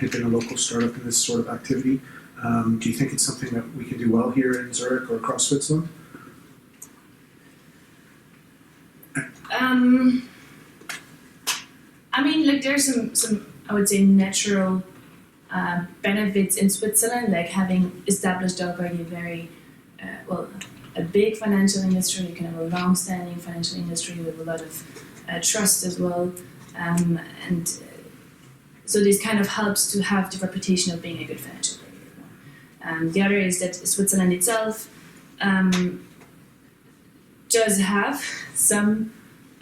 had been a local startup in this sort of activity. Do you think it's something that we can do well here in Zurich or across Switzerland? I mean, like there's some I would say natural benefits in Switzerland, like having established already a very a big financial industry, kind of a long-standing financial industry with a lot of trust as well, and so this kind of helps to have the reputation of being a good financial player. The other is that Switzerland itself does have some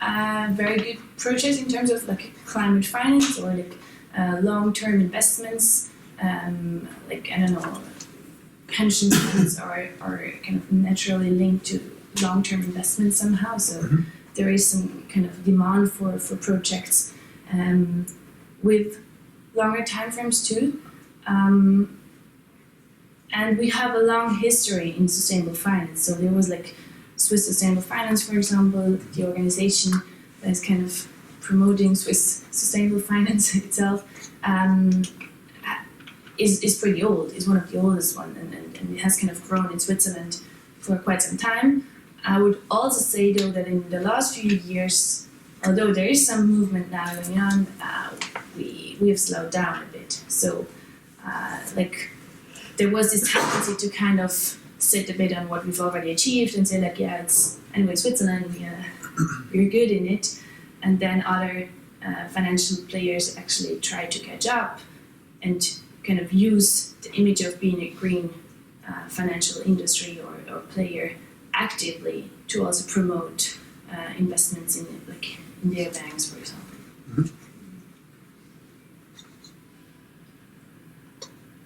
very good projects in terms of like climate finance or like long-term investments, like I don't know, pension funds are kind of naturally linked to long-term investments somehow. So there is some kind of demand for projects with longer timeframes too. And we have a long history in sustainable finance. So there was like Swiss Sustainable Finance, for example, the organization that is kind of promoting Swiss sustainable finance itself, is pretty old, is one of the oldest ones, and it has kind of grown in Switzerland for quite some time. I would also say though that in the last few years, although there is some movement now going on, we have slowed down a bit. So like there was this tendency to kind of sit a bit on what we've already achieved and say like, yeah, it's anyway Switzerland, we're good in it, and then other financial players actually try to catch up and kind of use the image of being a green financial industry or player actively to also promote investments in their banks, for example.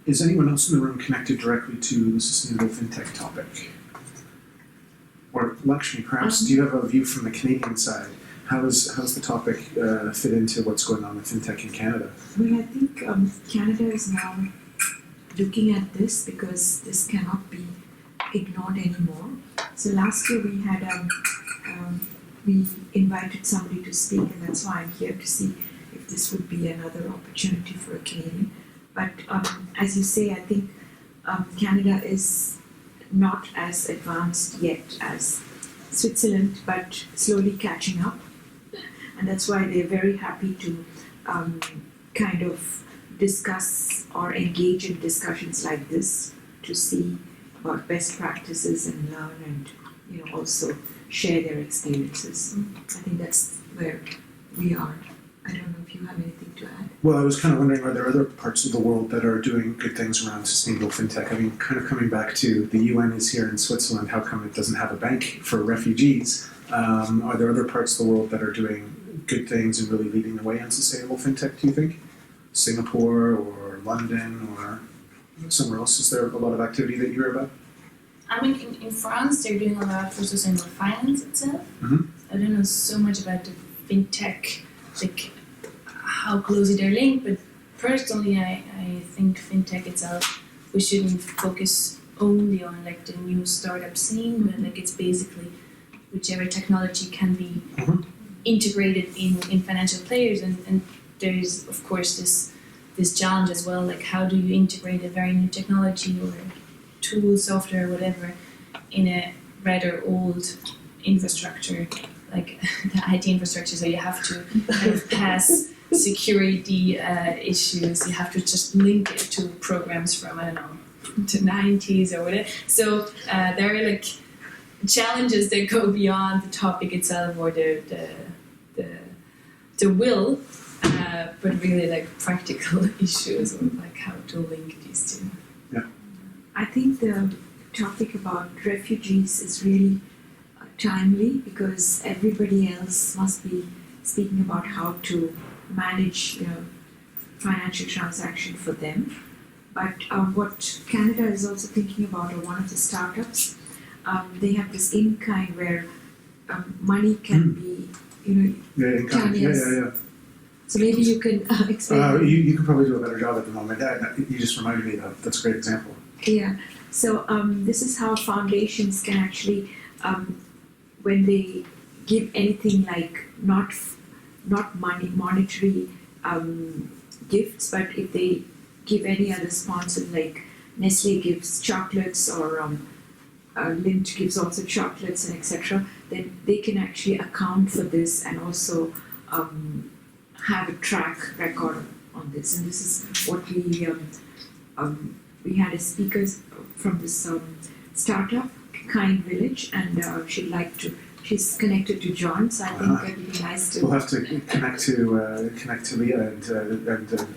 Is anyone else in the room connected directly to the Sustainable FinTech topic? Or Lakshmi, perhaps, do you have a view from the Canadian side? How does the topic fit into what's going on with FinTech in Canada? Well, I think Canada is now looking at this because this cannot be ignored anymore. So last year we had we invited somebody to speak, and that's why I'm here to see if this would be another opportunity for a Canadian. But as you say, I think Canada is not as advanced yet as Switzerland, but slowly catching up. And that's why they're very happy to kind of discuss or engage in discussions like this to see about best practices and learn and also share their experiences. I think that's where we are. I don't know if you have anything to add. Well, I was kind of wondering, are there other parts of the world that are doing good things around sustainable FinTech? I mean, kind of coming back to the UN is here in Switzerland, how come it doesn't have a bank for refugees? Are there other parts of the world that are doing good things and really leading the way on sustainable FinTech, do you think? Singapore or London or somewhere else? Is there a lot of activity that you hear about? I mean, in France, they're doing a lot for sustainable finance itself. I don't know so much about the FinTech, like how closely they're linked, but personally, I think FinTech itself, we shouldn't focus only on like the new startup scene, but like it's basically whichever technology can be integrated in financial players, and there is of course this challenge as well, like how do you integrate a very new technology or tool, software, whatever, in a rather old infrastructure, like the IT infrastructure, so you have to kind of pass security issues, you have to just link it to programs from, I don't know, the 90s or whatever. So there are like challenges that go beyond the topic itself or the will, but really like practical issues of like how to link these two. Yeah. I think the topic about refugees is really timely because everybody else must be speaking about how to manage financial transaction for them. But what Canada is also thinking about, or one of the startups, they have this in-kind where money can be, Yeah. So maybe you can explain. You can probably do a better job at the moment. You just reminded me of that's a great example. Yeah. So this is how foundations can actually, when they give anything like not monetary gifts, but if they give any other sponsor, like Nestle gives chocolates or Lindt gives also chocolates and etc., then they can actually account for this and also have a track record on this. And this is what we had a speaker from this startup, Kind Village, and she's connected to John, so I think that would be nice to. We'll have to connect to Leah and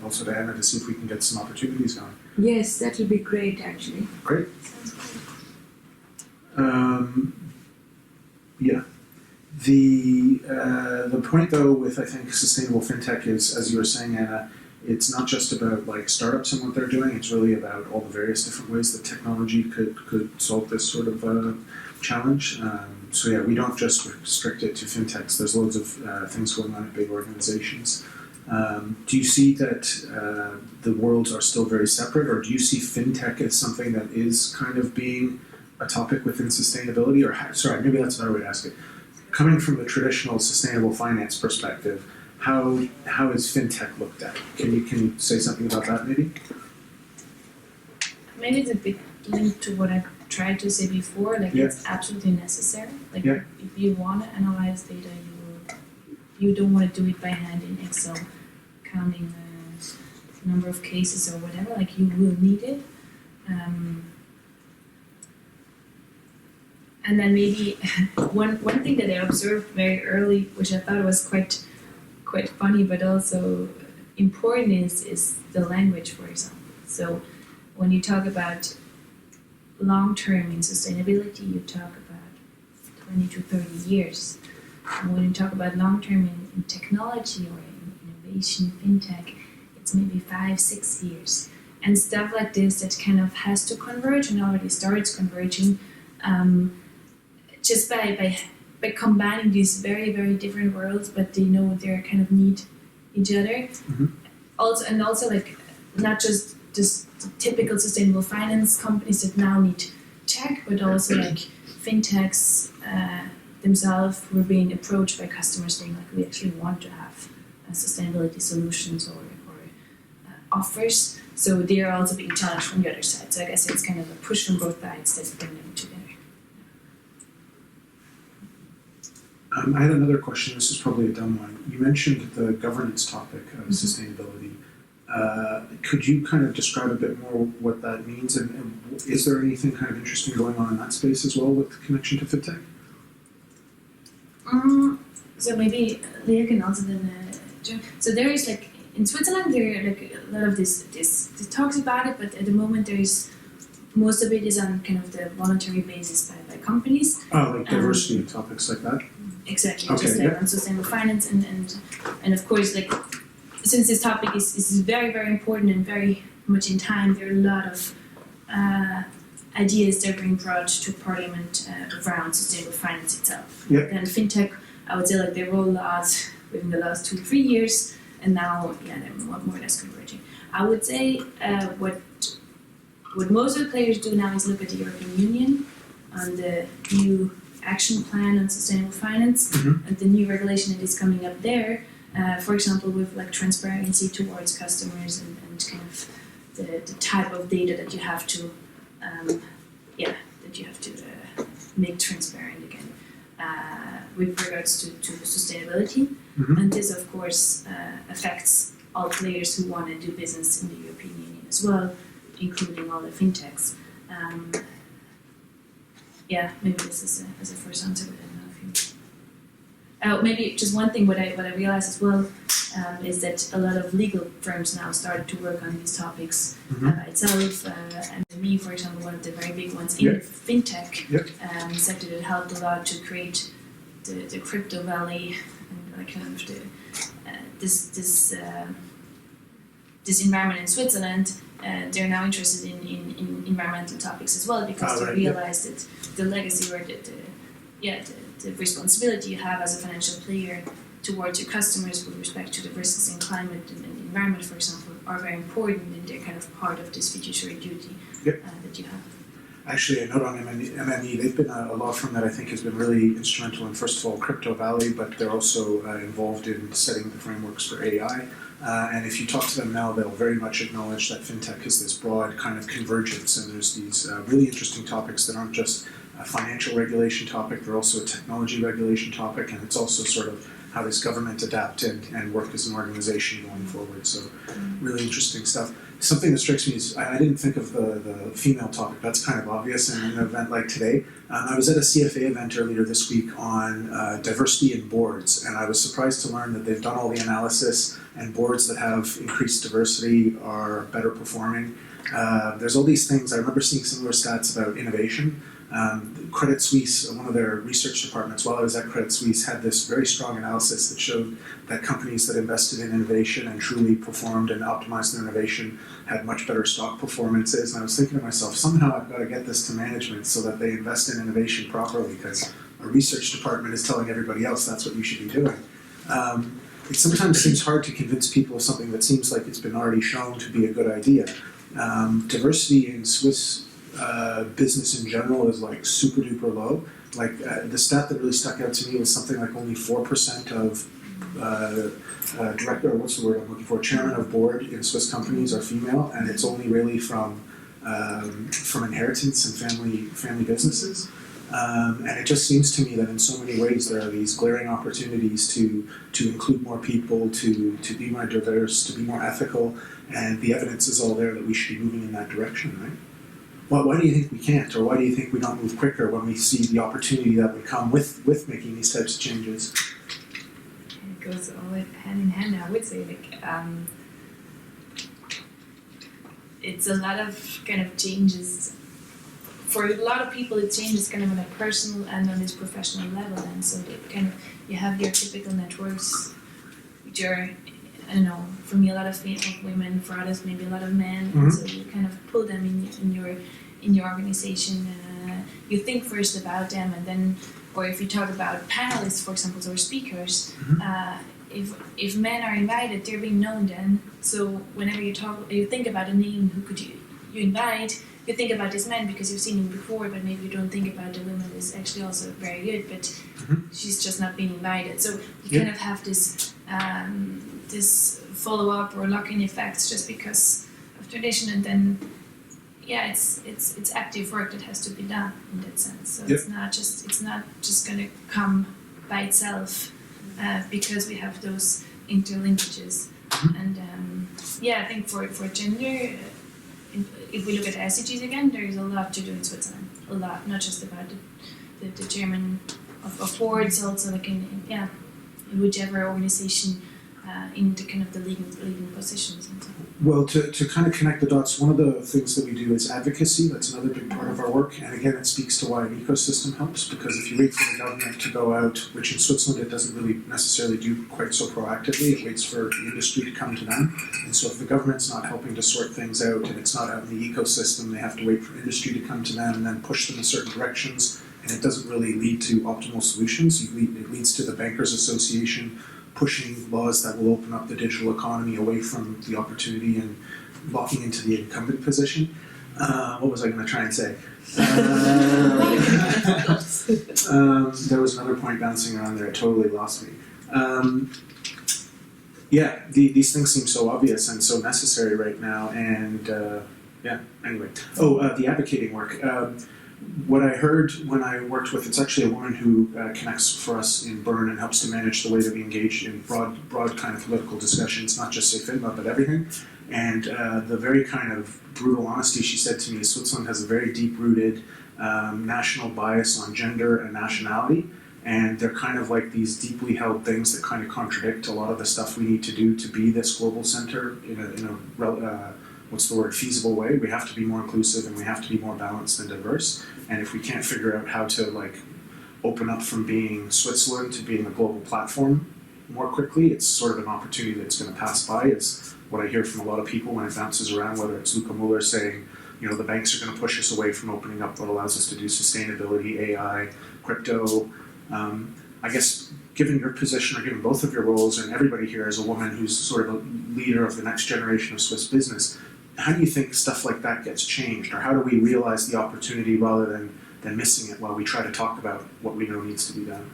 also to Anna to see if we can get some opportunities going. Yes, that would be great, actually. Great. Sounds good. Yeah. The point though with I think sustainable fintech is, as you were saying, Anna, it's not just about like startups and what they're doing. It's really about all the various different ways that technology could solve this sort of challenge. So yeah, we don't just restrict it to fintechs. There's loads of things going on at big organizations. Do you see that the worlds are still very separate, or do you see fintech as something that is kind of being a topic within sustainability? Or sorry, maybe that's another way to ask it. Coming from the traditional sustainable finance perspective, how is fintech looked at? Can you say something about that maybe? Maybe it's a bit linked to what I tried to say before. Like it's absolutely necessary. Like if you want to analyze data, you don't want to do it by hand in Excel, counting the number of cases or whatever. Like you will need it. And then maybe one thing that I observed very early, which I thought was quite funny, but also important, is the language, for example. So when you talk about long term in sustainability, you talk about 20 to 30 years. And when you talk about long term in technology or in innovation, fintech, it's maybe 5-6 years. And stuff like this that kind of has to converge and already starts converging. Just by combining these very, very different worlds, but they know they kind of need each other. Mm-hmm. Also like not just the typical sustainable finance companies that now need tech, but also like fintechs themselves who are being approached by customers saying like we actually want to have sustainability solutions or offers. So they are also being challenged from the other side. So I guess it's kind of a push from both sides that bring them together. I had another question. This is probably a dumb one. You mentioned the governance topic of sustainability. Could you kind of describe a bit more what that means, and is there anything kind of interesting going on in that space as well with connection to fintech? So maybe Leah can also then. So there is like in Switzerland there are like a lot of this talks about it, but at the moment there is. Most of it is on kind of the voluntary basis by companies. Oh, like diversity topics like that? Exactly, Okay, just like on sustainable finance and of course like since this topic is very, very important and very much in time, there are a lot of ideas that are being brought to Parliament around sustainable finance itself. Yep. And fintech, I would say like they rolled out within the last 2-3 years, and now they're more or less converging. I would say what most of the players do now is look at the European Union on the new action plan on sustainable finance and the new regulation that is coming up there. For example, with like transparency towards customers and kind of the type of data that you have to make transparent again with regards to sustainability. And this of course affects all players who want to do business in the European Union as well, including all the fintechs. Maybe this is as a first answer, but I don't know if you. Maybe just one thing. What I realized as well is that a lot of legal firms now started to work on these topics itself. And me, for example, one of the very big ones in the fintech sector that helped a lot to create the crypto valley and like kind of this environment in Switzerland. They're now interested in environmental topics as well because they realize that the legacy or the responsibility you have as a financial player towards your customers with respect to the risks in climate and environment, for example, are very important, and they're kind of part of this fiduciary duty that you have. Actually, a note on MME, they've been a law firm that I think has been really instrumental in, first of all, Crypto Valley, but they're also involved in setting the frameworks for AI. And if you talk to them now, they'll very much acknowledge that fintech is this broad kind of convergence, and there's these really interesting topics that aren't just a financial regulation topic, they're also a technology regulation topic, and it's also sort of how does government adapt and work as an organization going forward. So really interesting stuff. Something that strikes me is, I didn't think of the female topic, that's kind of obvious in an event like today. I was at a CFA event earlier this week on diversity in boards, and I was surprised to learn that they've done all the analysis, and boards that have increased diversity are better performing. There's all these things, I remember seeing similar stats about innovation. Credit Suisse, one of their research departments, while I was at Credit Suisse, had this very strong analysis that showed that companies that invested in innovation and truly performed and optimized their innovation had much better stock performances. And I was thinking to myself, somehow I've got to get this to management so that they invest in innovation properly, because a research department is telling everybody else that's what you should be doing. It sometimes seems hard to convince people of something that seems like it's been already shown to be a good idea. Diversity in Swiss business in general is like super duper low. Like the stat that really stuck out to me was something like only 4% of director, or what's the word I'm looking for, chairman of board in Swiss companies are female, and it's only really from inheritance and family businesses. And it just seems to me that in so many ways there are these glaring opportunities to include more people, to be more diverse, to be more ethical, and the evidence is all there that we should be moving in that direction, right? Well, why do you think we can't, or why do you think we don't move quicker when we see the opportunity that would come with making these types of changes? It goes all hand in hand, I would say. It's a lot of kind of changes. For a lot of people, it changes kind of on a personal and on this professional level, and so they kind of, you have your typical networks, which are, I don't know, for me a lot of women, for others maybe a lot of men, and so you kind of pull them in your organization. You think first about them, and then, or if you talk about panelists, for example, or speakers, if men are invited, they're being known then. So whenever you think about a name, who could you invite? You think about this man because you've seen him before, but maybe you don't think about the woman is actually also very good, but she's just not being invited. So you kind of have this this follow-up or lock-in effects just because of tradition, and then it's active work that has to be done in that sense. So it's not just going to come by itself because we have those interlinkages. And I think for gender. If we look at SDGs again, there is a lot to do in Switzerland. A lot, not just about the chairman of boards, also like in whichever organization in the kind of the leading positions and so on. Well, to kind of connect the dots, one of the things that we do is advocacy. That's another big part of our work, and again, it speaks to why an ecosystem helps, because if you wait for the government to go out, which in Switzerland it doesn't really necessarily do quite so proactively, it waits for the industry to come to them, and so if the government's not helping to sort things out and it's not out in the ecosystem, they have to wait for industry to come to them and then push them in certain directions, and it doesn't really lead to optimal solutions. It leads to the Bankers Association pushing laws that will open up the digital economy away from the opportunity and locking into the incumbent position. What was I going to try and say? There was another point bouncing around there. It totally lost me. These things seem so obvious and so necessary right now. And anyway. The advocating work. What I heard when I worked with, it's actually a woman who connects for us in Bern and helps to manage the way that we engage in broad kind of political discussions, not just say FINMA, but everything. And the very kind of brutal honesty she said to me is Switzerland has a very deep-rooted national bias on gender and nationality, and they're kind of like these deeply held things that kind of contradict a lot of the stuff we need to do to be this global center in a feasible way. We have to be more inclusive and we have to be more balanced and diverse. And if we can't figure out how to open up from being Switzerland to being a global platform more quickly, it's sort of an opportunity that's going to pass by. It's what I hear from a lot of people when it bounces around, whether it's Luca Muller saying, the banks are going to push us away from opening up what allows us to do sustainability, AI, crypto. I guess given your position or given both of your roles, and everybody here as a woman who's sort of a leader of the next generation of Swiss business, how do you think stuff like that gets changed, or how do we realize the opportunity rather than missing it while we try to talk about what we know needs to be done?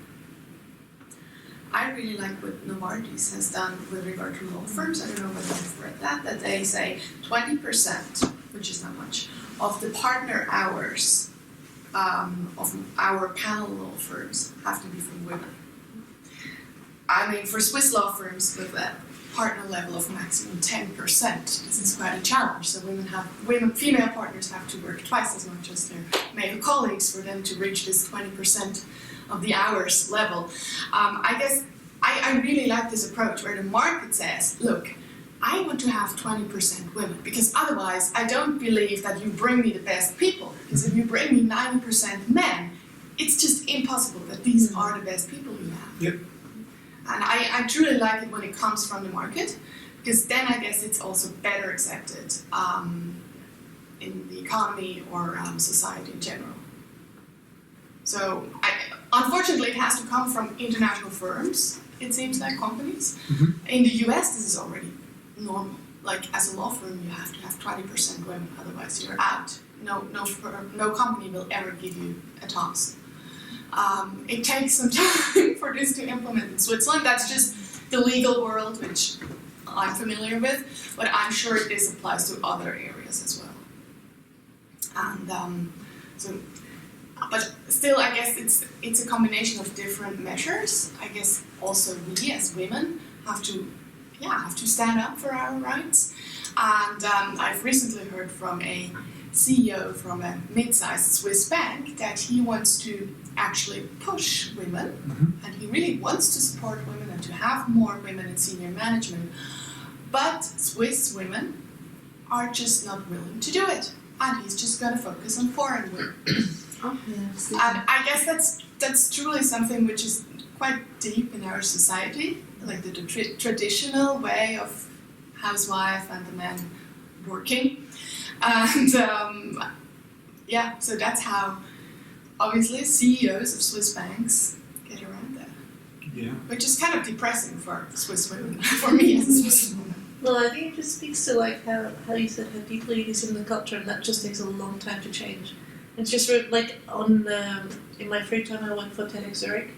I really like what Novartis has done with regard to law firms. I don't know whether you've read that they say 20%, which is not much, of the partner hours of our panel law firms have to be from women. I mean, for Swiss law firms with a partner level of maximum 10%, this is quite a challenge. So female partners have to work twice as much as their male colleagues for them to reach this 20% of the hours level. I guess I really like this approach where the market says, look, I want to have 20% women because otherwise I don't believe that you bring me the best people. Because if you bring me 90% men, it's just impossible that these are the best people you have. Yep. And I truly like it when it comes from the market, because then I guess it's also better accepted in the economy or society in general. So unfortunately it has to come from international firms, it seems like companies. Mm-hmm. In the US this is already normal. Like as a law firm you have to have 20% women, otherwise you're out. No company will ever give you a task. It takes some time for this to implement in Switzerland. That's just the legal world, which I'm familiar with, but I'm sure this applies to other areas as well. And but still, I guess it's a combination of different measures. I guess also we as women have to stand up for our rights. And I've recently heard from a CEO from a mid-sized Swiss bank that he wants to actually push women, and he really wants to support women and to have more women in senior management. But Swiss women are just not willing to do it, and he's just going to focus on foreign women. And I guess that's truly something which is quite deep in our society, like the traditional way of housewife and the man working. And so that's how obviously CEOs of Swiss banks get around that. Yeah. Which is kind of depressing for Swiss women, for me as a Swiss woman. Well, I think it just speaks to like how you said how deeply it is in the culture, and that just takes a long time to change. It's just like in my free time I work for TEDx Zurich,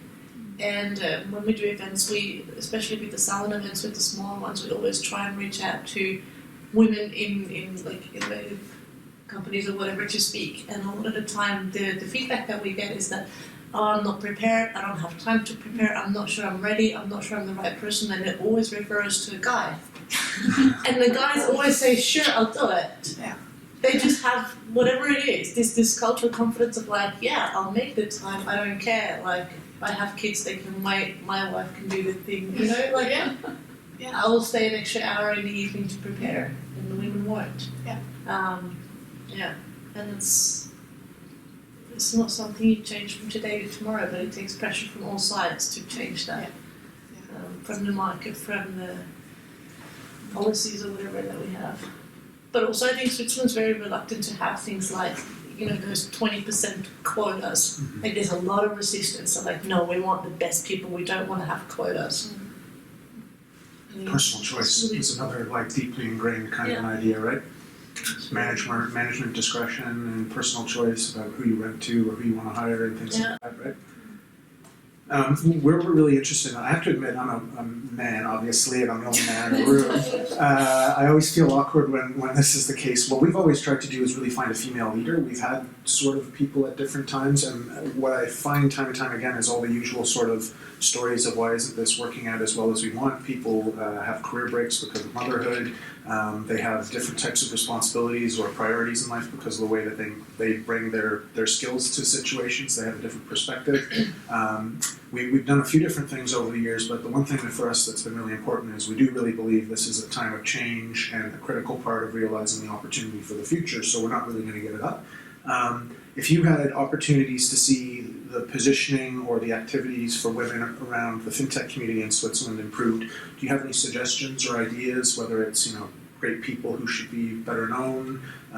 and when we do events, we, especially with the silent events, with the smaller ones, we always try and reach out to women in like innovative companies or whatever to speak. And a lot of the time the feedback that we get is that, oh, I'm not prepared, I don't have time to prepare, I'm not sure I'm ready, I'm not sure I'm the right person, and it always refers to a guy. And the guys always say, sure, I'll do it. Yeah. They just have whatever it is, this cultural confidence of like, yeah, I'll make the time, I don't care, like I have kids, they can wait, my wife can do the thing, you know, like Yeah. I will stay an extra hour in the evening to prepare, and the women won't. Yeah. And it's not something you change from today to tomorrow, but it takes pressure from all sides to change that. Yeah. From the market, from the policies or whatever that we have. But also I think Switzerland's very reluctant to have things like, you know, those 20% quotas. Like there's a lot of resistance. So like, no, we want the best people, we don't want to have quotas. Personal choice is another like deeply ingrained kind of an idea, right? Management discretion and personal choice about who you rent to or who you want to hire and things like that, right? We're really interested in, I have to admit, I'm a man, obviously, and I'm the only man in the room. I always feel awkward when this is the case. What we've always tried to do is really find a female leader. We've had sort of people at different times, and what I find time and time again is all the usual sort of stories of why isn't this working out as well as we want. People have career breaks because of motherhood. They have different types of responsibilities or priorities in life because of the way that they bring their skills to situations. They have a different perspective. We've done a few different things over the years, but the one thing that for us that's been really important is we do really believe this is a time of change and a critical part of realizing the opportunity for the future, so we're not really going to give it up. If you had opportunities to see the positioning or the activities for women around the fintech community in Switzerland improved, do you have any suggestions or ideas, whether it's, great people who should be better known, a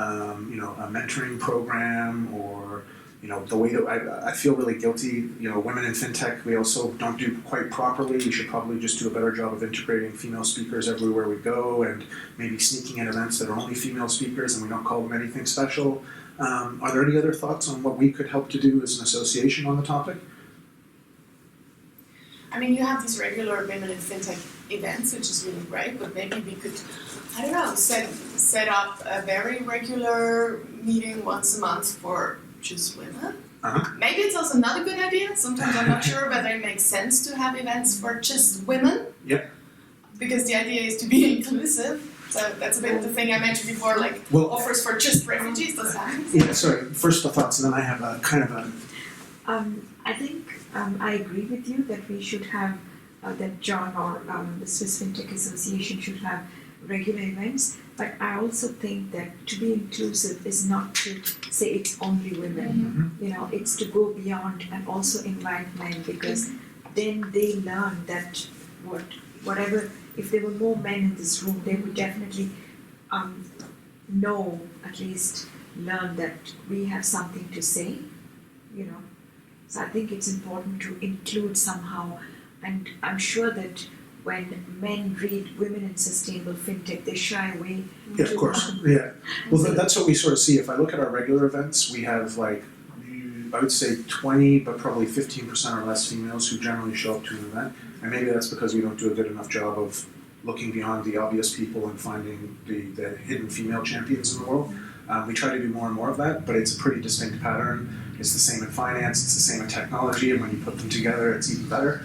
mentoring program, or the way that I feel really guilty, women in fintech, we also don't do quite properly. We should probably just do a better job of integrating female speakers everywhere we go, and maybe sneaking in events that are only female speakers and we don't call them anything special. Are there any other thoughts on what we could help to do as an association on the topic? I mean, you have these regular women in fintech events, which is really great, but maybe we could, I don't know, set up a very regular meeting once a month for just women. Maybe it's also not a good idea. Sometimes I'm not sure whether it makes sense to have events for just women. Yep. Because the idea is to be inclusive. So that's a bit the thing I mentioned before, like offers for just refugees, does that? Yeah, sorry, first the thoughts, and then I have a kind of a... I think I agree with you that we should have, that John or the Swiss FinTech Association should have regular events, but I also think that to be inclusive is not to say it's only women, you know, it's to go beyond and also invite men, because then they learn that whatever, if there were more men in this room, they would definitely know, at least learn that we have something to say, you know. So I think it's important to include somehow, and I'm sure that when men read Women in Sustainable FinTech, they shy away. Yeah, of course, yeah. Well, that's what we sort of see. If I look at our regular events, we have like, I would say 20, but probably 15% or less females who generally show up to an event. And maybe that's because we don't do a good enough job of looking beyond the obvious people and finding the hidden female champions in the world. We try to do more and more of that, but it's a pretty distinct pattern. It's the same in finance, it's the same in technology, and when you put them together, it's even better.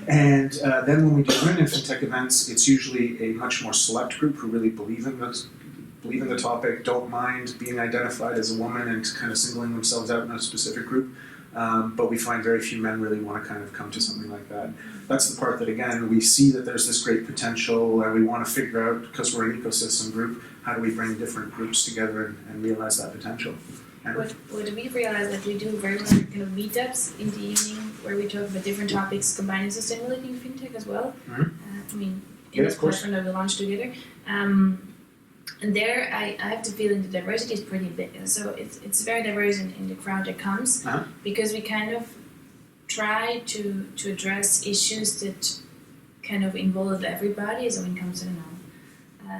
And then when we do women in fintech events, it's usually a much more select group who really believe in the topic, don't mind being identified as a woman and kind of singling themselves out in a specific group. But we find very few men really want to kind of come to something like that. That's the part that, again, we see that there's this great potential, and we want to figure out, because we're an ecosystem group, how do we bring different groups together and realize that potential. What we realize that we do very much kind of meetups in the evening where we talk about different topics combining sustainability and fintech as well. I mean, in this platform that we launched together. And there I have the feeling the diversity is pretty big. So it's very diverse in the crowd that comes, because we kind of try to address issues that kind of involve everybody. So when it comes to,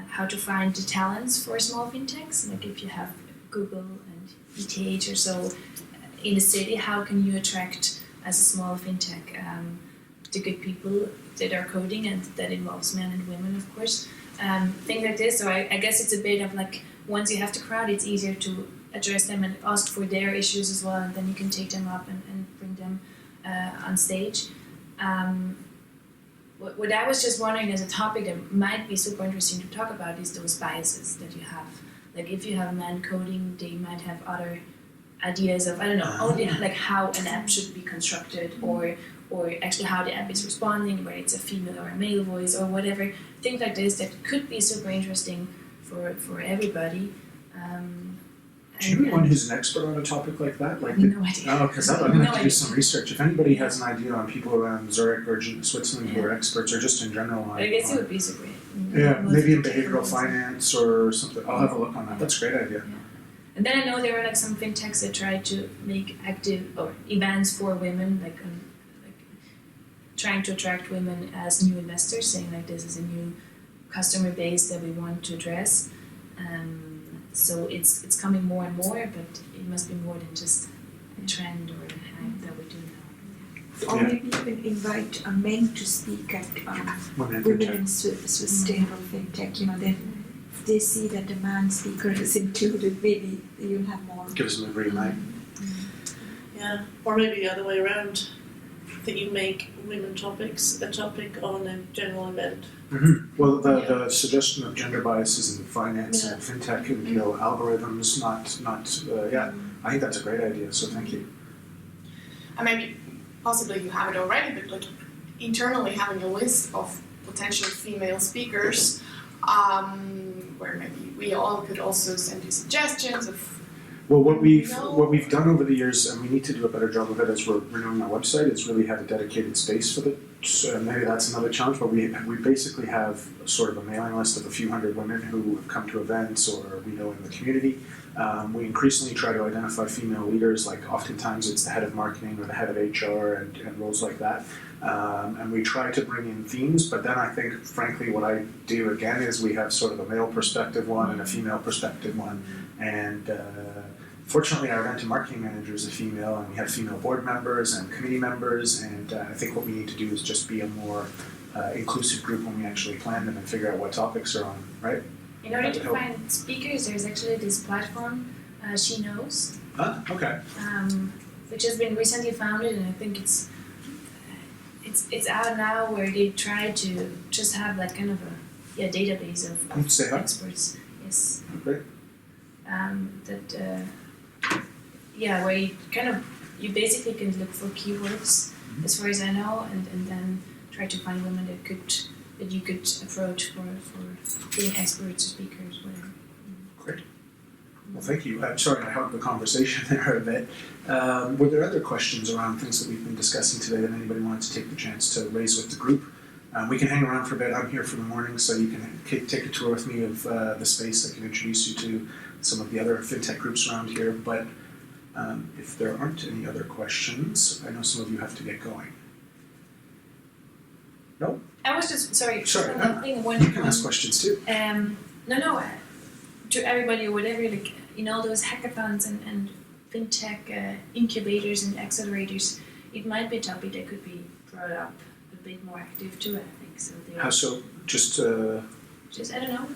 how to find the talents for small fintechs, like if you have Google and ETH or so in a city, how can you attract as a small fintech the good people that are coding, and that involves men and women, of course. Things like this. So I guess it's a bit of like, once you have the crowd, it's easier to address them and ask for their issues as well, and then you can take them up and bring them on stage. What I was just wondering as a topic that might be super interesting to talk about is those biases that you have. Like if you have a man coding, they might have other ideas of, I don't know, only like how an app should be constructed, or actually how the app is responding, whether it's a female or a male voice or whatever. Things like this that could be super interesting for everybody. Do you know anyone who's an expert on a topic like that? Like no idea. Oh, because I'm going to have to do some research. If anybody has an idea on people around Zurich or Switzerland who are experts, or just in general on... I guess it would be super great. Yeah, maybe in behavioral finance or something. I'll have a look on that. That's a great idea. Yeah. And then I know there are like some fintechs that try to make active or events for women, like trying to attract women as new investors, saying like this is a new customer base that we want to address. So it's coming more and more, but it must be more than just a trend or a hype that we do now. Or maybe even invite men to speak at Women in Sustainable FinTech. You know, then if they see that a man speaker is included, maybe you'll have more. Gives them a green light. Yeah, or maybe the other way around, that you make women topics a topic on a general event. Well, the suggestion of gender biases in finance and fintech and algorithms, I think that's a great idea. So thank you. And maybe possibly you have it already, but like internally having a list of potential female speakers, where maybe we all could also send you suggestions of. Well, what we've done over the years, and we need to do a better job of it as we're renewing our website, is really have a dedicated space for it. So maybe that's another challenge, but we basically have sort of a mailing list of a few hundred women who have come to events or we know in the community. We increasingly try to identify female leaders, like oftentimes it's the head of marketing or the head of HR and roles like that. And we try to bring in themes, but then I think, frankly, what I do again is we have sort of a male perspective one and a female perspective one. And Fortunately, our event and marketing manager is a female, and we have female board members and committee members, and I think what we need to do is just be a more inclusive group when we actually plan them and figure out what topics are on, right? In order to find speakers, there's actually this platform, She Knows, Okay. which has been recently founded, and I think it's out now, where they try to just have like kind of a database of Say hi. experts. Yes. Great. Where you basically can look for keywords, as far as I know, and then try to find women that you could approach for being experts or speakers, whatever. Great. Well, thank you. I'm sorry I held the conversation there a bit. Were there other questions around things that we've been discussing today that anybody wanted to take the chance to raise with the group? We can hang around for a bit. I'm here for the morning, so you can take a tour with me of the space. I can introduce you to some of the other fintech groups around here. But if there aren't any other questions, I know some of you have to get going. No? I was just sorry. Sorry. One thing. You can ask questions too. No. To everybody or whatever, like in all those hackathons and fintech incubators and accelerators, it might be a topic that could be brought up a bit more active too. I think so. How so? Just I don't know.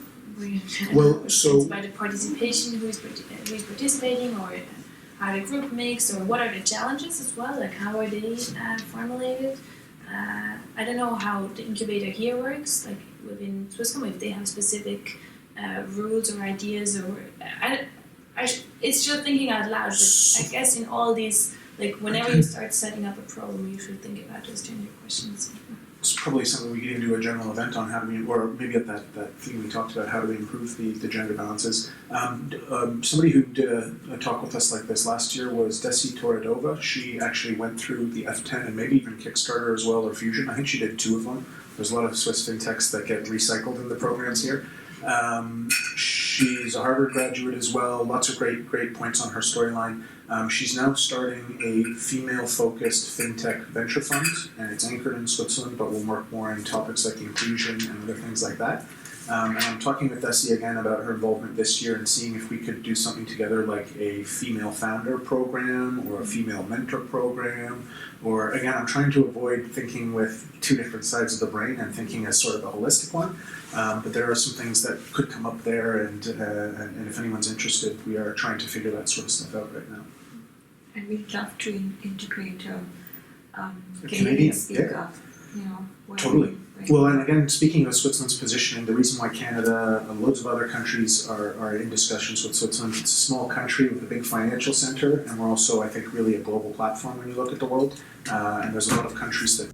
Well, it's so about the participation, who is participating, or how the group makes, or what are the challenges as well. Like how are they formulated? I don't know how the incubator here works. Like within Swisscom, if they have specific rules or ideas, or it's just thinking out loud. But I guess in all these, like whenever you start setting up a program, you should think about those gender questions. it's probably something we could even do a general event on how do we, or maybe at that thing we talked about, how do we improve the gender balances. Somebody who did a talk with us like this last year was Desi Toradova. She actually went through the F10 and maybe even Kickstarter as well, or Fusion. I think she did 2 of them. There's a lot of Swiss fintechs that get recycled in the programs here. She's a Harvard graduate as well. Lots of great points on her storyline. She's now starting a female-focused fintech venture fund, and it's anchored in Switzerland, but will work more in topics like inclusion and other things like that. And I'm talking with Desi again about her involvement this year and seeing if we could do something together like a female founder program or a female mentor program. Or again, I'm trying to avoid thinking with 2 different sides of the brain and thinking as sort of a holistic one. But there are some things that could come up there, and if anyone's interested, we are trying to figure that sort of stuff out right now. And we'd love to integrate a Canadian speaker, you know. Totally. Well, and again, speaking of Switzerland's positioning, the reason why Canada and loads of other countries are in discussions with Switzerland, it's a small country with a big financial center, and we're also, I think, really a global platform when you look at the world. And there's a lot of countries that